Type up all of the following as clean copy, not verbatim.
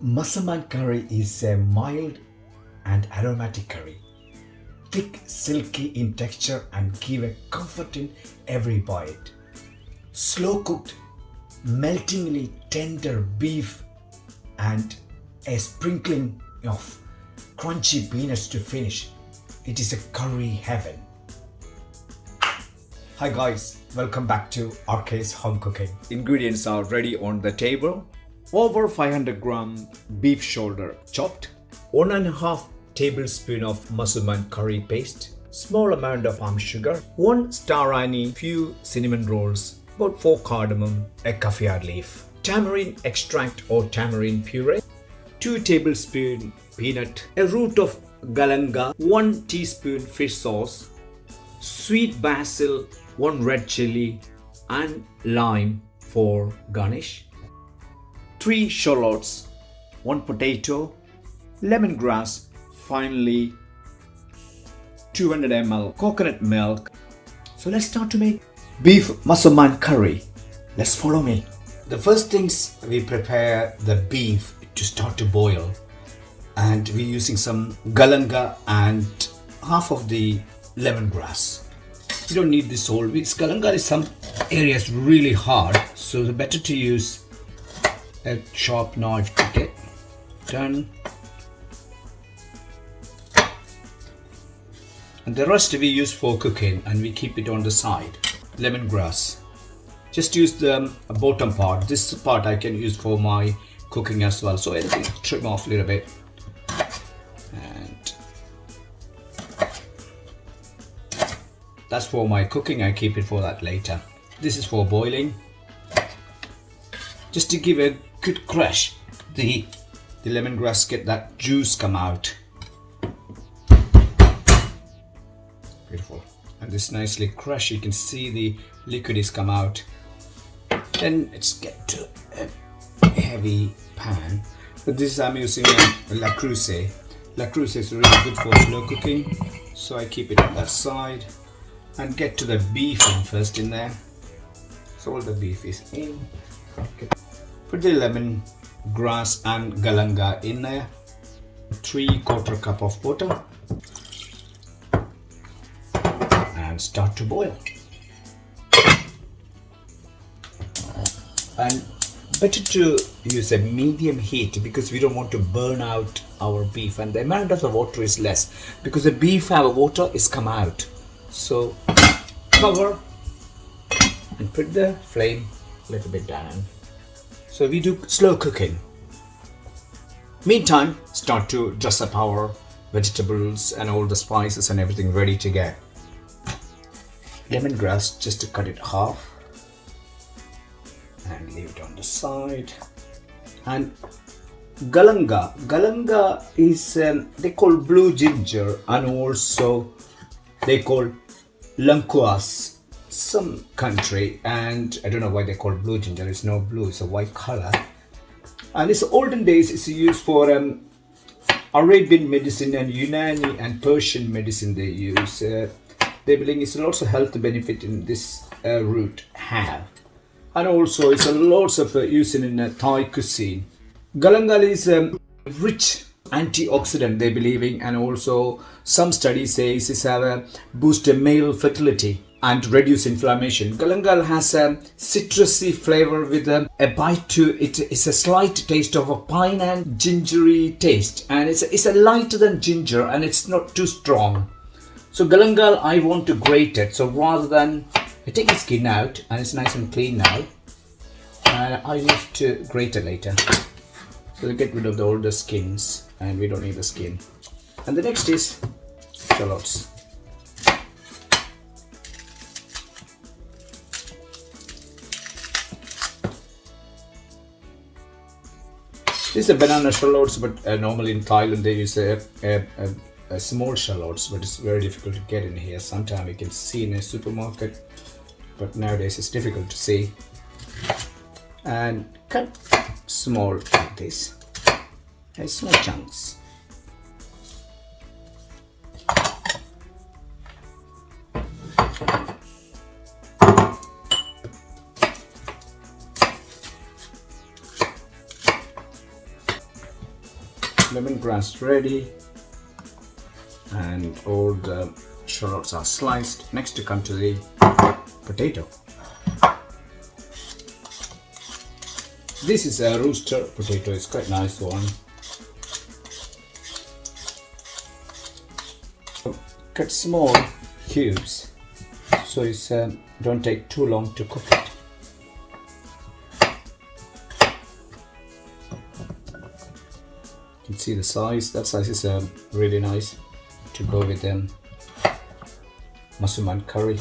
Massaman curry is a mild and aromatic curry, thick, silky in texture and give a comfort in every bite. Slow cooked, meltingly tender beef and a sprinkling of crunchy peanuts to finish. It is a curry heaven. Hi guys, welcome back to RK's Home Cooking. Ingredients are ready on the table. Over 500 gram beef shoulder chopped, 1.5 tablespoon of Massaman curry paste, small amount of palm sugar, 1 star anise, few cinnamon rolls, about 4 cardamom, a kaffir leaf, tamarind extract or tamarind puree, 2 tablespoon peanut, a root of galanga, 1 teaspoon fish sauce, sweet basil, 1 red chili and lime for garnish, 3 shallots, 1 potato, lemongrass, finally 200 ml coconut milk. So let's start to make beef Massaman curry. Let's follow me. The first things we prepare the beef to start to boil, and we're using some galanga and half of the lemongrass. You don't need this whole. Galanga is some areas really hard, so the better to use a sharp knife to get done. And the rest we use for cooking and we keep it on the side. Lemongrass. Just use the bottom part. This part I can use for my cooking as well. So anything, trim off a little bit. And that's for my cooking. I keep it for that later. This is for boiling. Just to give a good crush, the lemongrass, get that juice come out. Beautiful. And this nicely crushed, you can see the liquid is come out. Then it's get to a heavy pan. But this I'm using a La Cruce. La Cruce is really good for slow cooking, so I keep it on that side and get to the beef in first in there. So all the beef is in. Okay. Put the lemongrass and galanga in there. 3/4 cup of water. And start to boil. And better to use a medium heat because we don't want to burn out our beef, and the amount of the water is less because the beef have water is come out. So cover and put the flame a little bit down. So we do slow cooking. Meantime, start to dress up our vegetables and all the spices and everything ready to go. Lemongrass, just to cut it half and leave it on the side. And galanga is they call blue ginger, and also they call lankuas some country, and I don't know why they call blue ginger. It's no blue, it's a white color, and it's olden days it's used for Arabian medicine and Unani and Persian medicine they use. They believe it's also health benefit in this root have, and also it's a lots of using in Thai cuisine. Galangal is rich antioxidant they believing, and also some studies say it's have a boost male fertility and reduce inflammation. Galangal has a citrusy flavor with a bite to it. It's a slight taste of a pine and gingery taste, and it's a lighter than ginger, and it's not too strong. So galangal I want to grate it, so rather than I take the skin out, and it's nice and clean now, and I used to grate it later. So we get rid of the older skins, and we don't need the skin. And the next is shallots. These are banana shallots, but normally in Thailand they use a small shallots, but it's very difficult to get in here. Sometimes you can see in a supermarket, but nowadays it's difficult to see. And cut small like this, and small chunks. lemongrass ready, and all the shallots are sliced. Next to come to the potato. This is a rooster potato. It's quite nice one. Cut small cubes so it's don't take too long to cook it. You can see the size. That size is really nice to go with Massaman curry.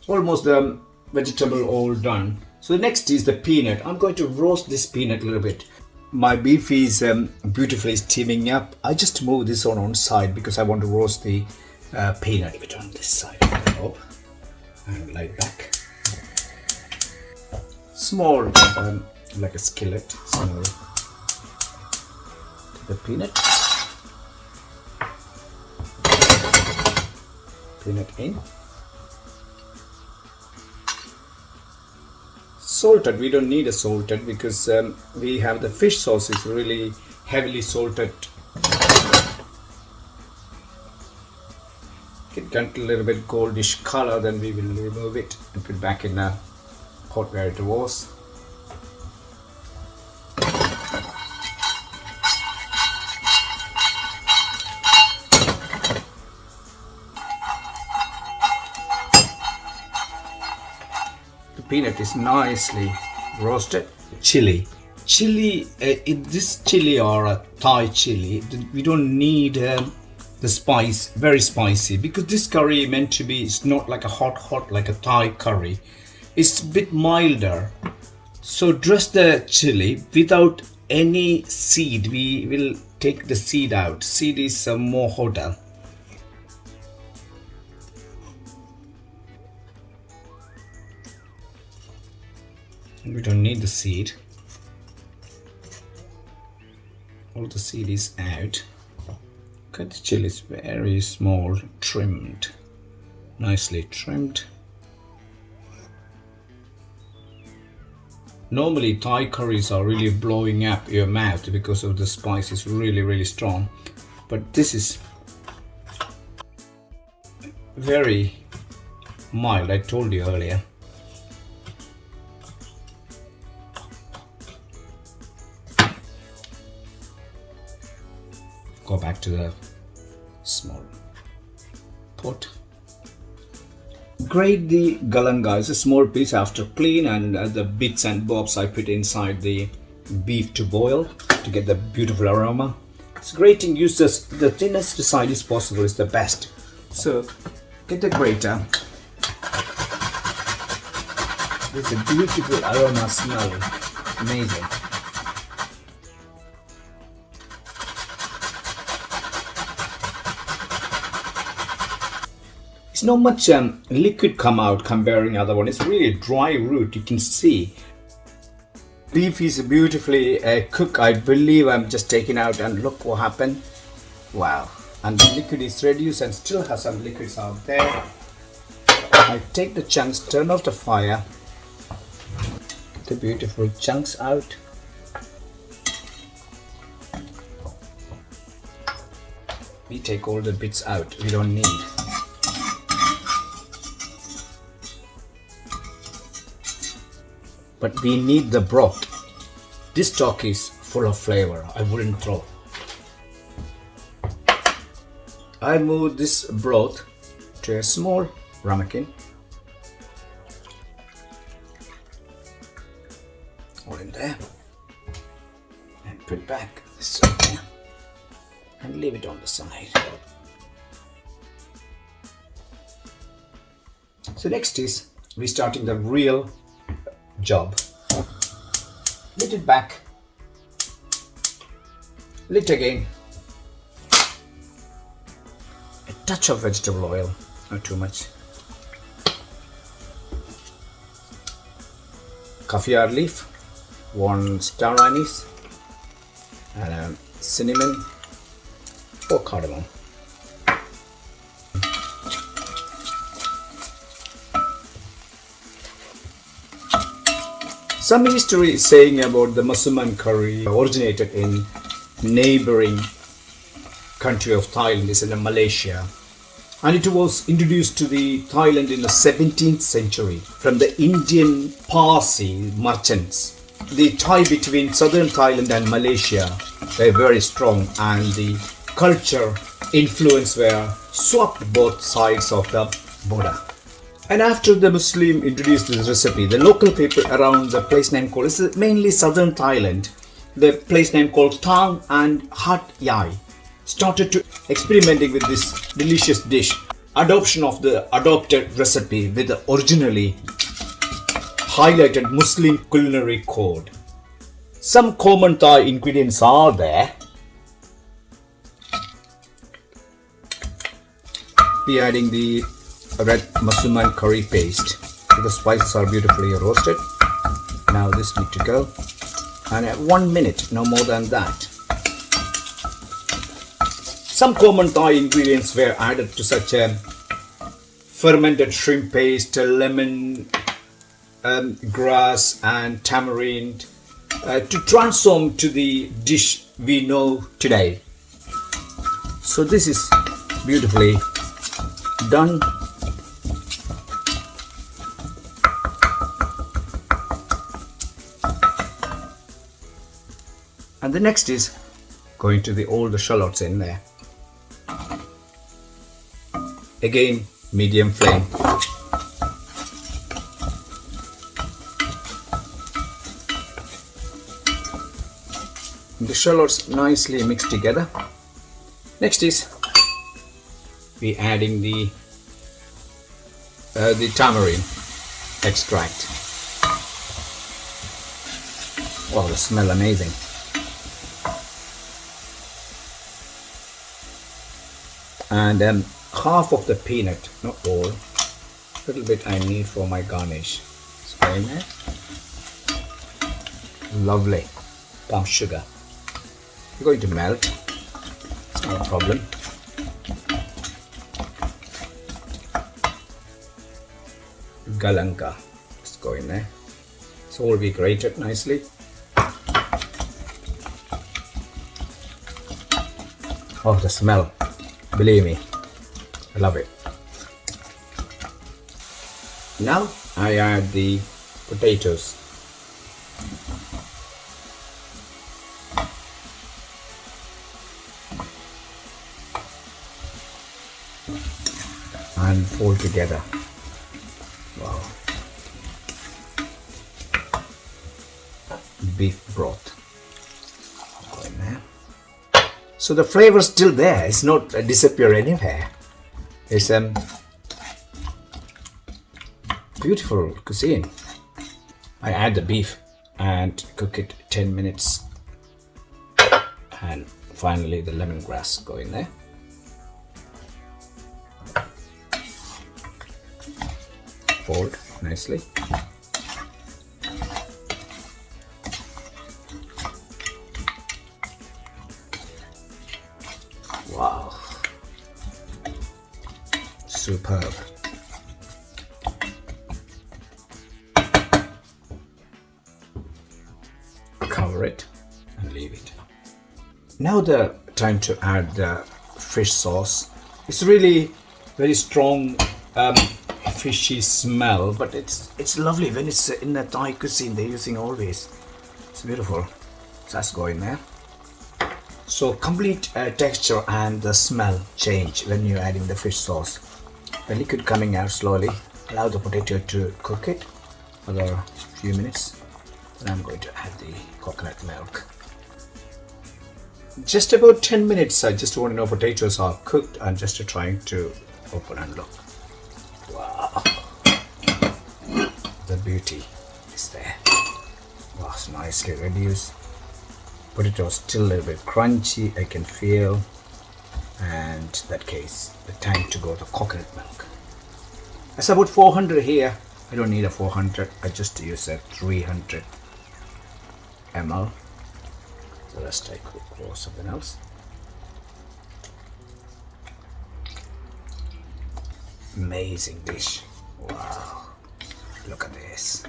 Almost the vegetable all done. So next is the peanut. I'm going to roast this peanut a little bit. My beef is beautifully steaming up. I just move this on side because I want to roast the peanut a bit on this side. Oh, and lay it back. Small, like a skillet. Small. The peanut. Peanut in. Salted, we don't need a salted because we have the fish sauce is really heavily salted. It got a little bit goldish color, then we will remove it and put it back in the pot where it was. Peanut is nicely roasted. Chili, this chili or a Thai chili, we don't need the spice very spicy because this curry meant to be, it's not like a hot like a Thai curry. It's a bit milder. So dress the chili without any seed. We will take the seed out. Seed is more hotter. We don't need the seed. All the seed is out. Cut the chilies very small, trimmed, nicely trimmed. Normally Thai curries are really blowing up your mouth because of the spice is really strong, but this is very mild. I told you earlier. Go back to the small pot. Grate the galanga. It's a small piece after clean, and the bits and bobs I put inside the beef to boil to get the beautiful aroma. It's grating. Use the thinnest side is possible. Is the best. So get the grater. There's a beautiful aroma smell. Amazing. Not much liquid come out comparing other one. It's really dry root. You can see beef is beautifully cooked. I believe I'm just taking out and look what happened. Wow. And the liquid is reduced and still has some liquids out there. I take the chunks, turn off the fire, get the beautiful chunks out. We take all the bits out we don't need. But we need the broth. This stock is full of flavor. I wouldn't throw. I move this broth to a small ramekin. All in there. And put back this there. And leave it on the side. So next is restarting the real job. Lid it back. Lid again. A touch of vegetable oil, not too much. Kaffir leaf, 1 star anise, and cinnamon or cardamom. Some history is saying about the Massaman curry originated in neighboring country of Thailand, is in Malaysia, and it was introduced to the Thailand in the 17th century from the Indian Parsi merchants. The tie between southern Thailand and Malaysia were very strong, and the culture influence were swept both sides of the border. And after the Muslim introduced this recipe, the local people around the place name called, it's mainly southern Thailand, the place name called Tang and Hat Yai, started to experimenting with this delicious dish. Adoption of the adopted recipe with the originally highlighted Muslim culinary code. Some common Thai ingredients are there. We are adding the red Massaman curry paste. The spices are beautifully roasted. Now this need to go, and at 1 minute, no more than that. Some common Thai ingredients were added to, such as fermented shrimp paste, lemon grass and tamarind, to transform to the dish we know today. So this is beautifully done. And the next is going to all the shallots in there. Again, medium flame. The shallots nicely mixed together. Next is we adding the tamarind extract. Wow, the smell amazing. And half of the peanut, not all, a little bit I need for my garnish. It's going there. Lovely. Palm sugar. It's going to melt. It's not a problem. Galanka. Just go in there. It's all be grated nicely. Oh, the smell. Believe me, I love it. Now I add the potatoes. And fold together. Wow. Beef broth. Go in there. So the flavor is still there. It's not disappear anywhere. It's beautiful cuisine. I add the beef and cook it 10 minutes. And finally the lemongrass go in there. Fold nicely. Wow, superb. Cover it and leave it. Now the time to add the fish sauce. It's really very strong fishy smell, but it's lovely when it's in the Thai cuisine they're using always. It's beautiful. So let's go in there. So complete texture and the smell change when you're adding the fish sauce. The liquid coming out slowly. Allow the potato to cook it for a few minutes. Then I'm going to add the coconut milk. Just about 10 minutes. I just want to know potatoes are cooked. I'm just trying to open and look. Wow, the beauty is there. Wow, it's nicely reduced. Potato is still a little bit crunchy, I can feel. And in that case, the time to go to coconut milk. That's about 400 here. I don't need a 400, I just use a 300 ml. So let's take pour something else. Amazing dish. Wow, look at this.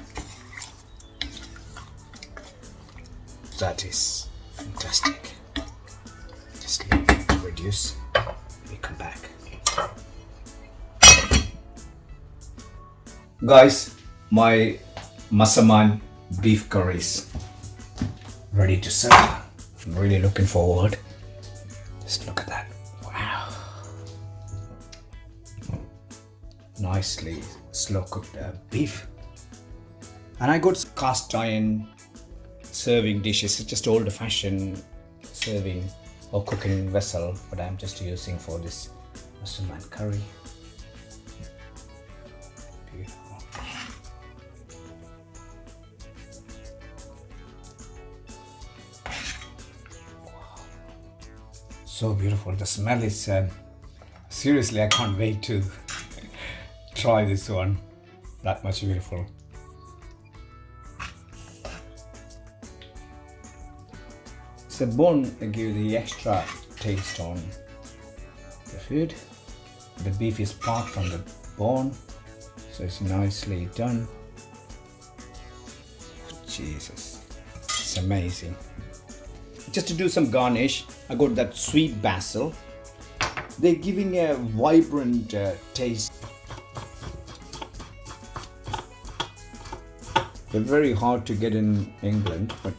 That is fantastic. Just leave it to reduce. We come back. Guys, my Massaman beef curries ready to serve. I'm really looking forward. Just look at that. Wow. Nicely slow cooked beef. And I got cast iron serving dishes. It's just old fashioned serving or cooking vessel, but I'm just using for this Massaman curry. Beautiful. So beautiful. The smell is seriously, I can't wait to try this one. That much beautiful. It's a bone that gives the extra taste on the food. The beef is part from the bone, so it's nicely done. Oh, Jesus, it's amazing. Just to do some garnish, I got that sweet basil. They're giving a vibrant taste. They're very hard to get in England, but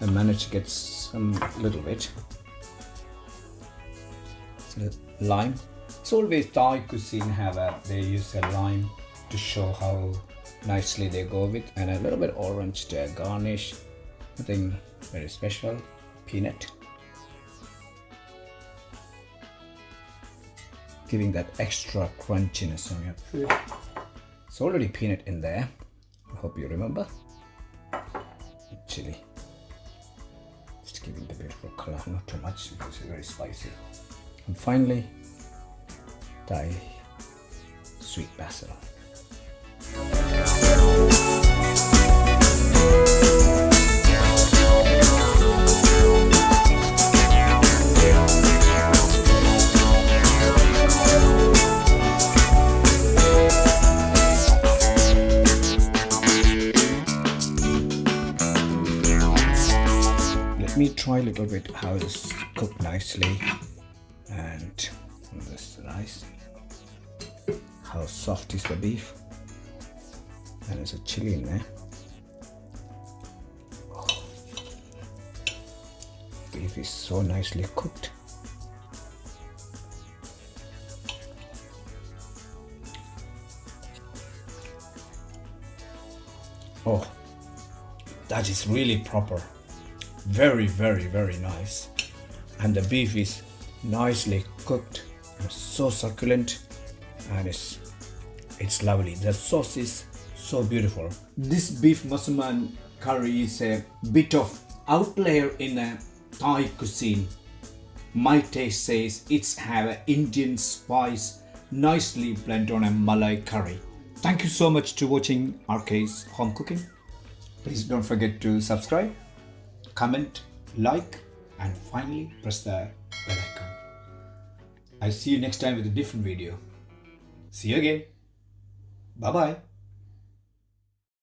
I managed to get some little bit. So, lime. It's always Thai cuisine they use a lime to show how nicely they go with, and a little bit orange to garnish. Nothing very special. Peanut. Giving that extra crunchiness on your food. It's already peanut in there. I hope you remember. Chili. Just giving the beautiful color, not too much because it's very spicy. And finally, Thai sweet basil. Let me try a little bit how this cooked nicely, and this rice. How soft is the beef? And there's a chili in there. Oh. Beef is so nicely cooked. Oh, that is really proper. Very, very, very nice. And the beef is nicely cooked. It's so succulent, and it's lovely. The sauce is so beautiful. This beef Massaman curry is a bit of outlier in a Thai cuisine. My taste says it's have an Indian spice nicely blended on a Malay curry. Thank you so much to watching RK's Home Cooking. Please don't forget to subscribe, comment, like, and finally press the bell icon. I'll see you next time with a different video. See you again. Bye bye.